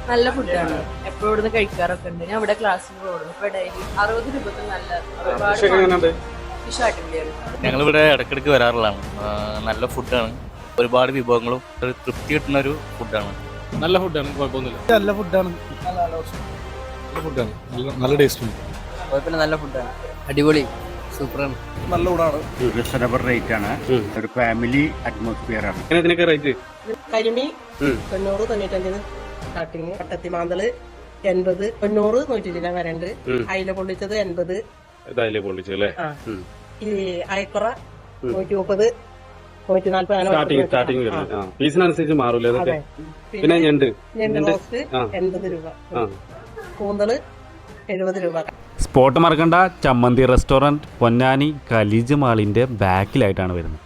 നല്ല ഫുഡാണ്. എപ്പോഴും ഇവിടുന്ന് കഴിക്കാറൊക്കെ ഉണ്ട്. ഞാൻ ഇവിടെ ക്ലാസ്സിൽ പോകുന്നു. ഇപ്പൊ ഡെയിലി 60 രൂപക്ക് നല്ല ഒരുപാട് ഫിഷ് അടിപൊളിയാണ്. ഞങ്ങളിവിടെ ഇടയ്ക്കിടയ്ക്ക് വരാറുള്ളതാണ്. നല്ല ഫുഡാണ്, ഒരുപാട് വിഭവങ്ങളും ഒരു തൃപ്തി കിട്ടുന്ന ഒരു ഫുഡാണ്. നല്ല ഫുഡാണ്, കുഴപ്പമൊന്നുമില്ല. നല്ല ഫുഡാണ്, നല്ല ഫുഡാണ്, നല്ല ടേസ്റ്റ് ഉണ്ട്. കുഴപ്പമില്ല, നല്ല ഫുഡാണ്, അടിപൊളി, സൂപ്പറാണ്, നല്ല ഫുഡാണ്. റീസണബിൾ റേറ്റ് ആണ്, ഒരു ഫാമിലി അറ്റ്മോസ്ഫിയർ ആണ്. ഇതിനൊക്കെ റേറ്റ് കരിമീൻ 90-95 സ്റ്റാർട്ടിങ്, കട്ടത്തി മാന്തള് 80, 90, 120 വരണ്ട്, അയില പൊള്ളിച്ചത് 80, പൊള്ളിച്ചല്ലേ, ഈ അയക്കുറ 130, 140 സ്റ്റാർട്ടിങ് പീസിനനുസരിച്ച് മാറൂലേ അതൊക്കെ. പിന്നെ ഞണ്ട് റോസ്റ്റ് 80 രൂപ, കൂന്തള് 70 രൂപ. സ്പോട്ട് മറക്കണ്ട, ചമ്മന്തി റെസ്റ്റോറൻറ്റ് പൊന്നാനി ഖലീജ് മാളിൻ്റെ ബാക്കിലായിട്ടാണ് വരുന്നത്.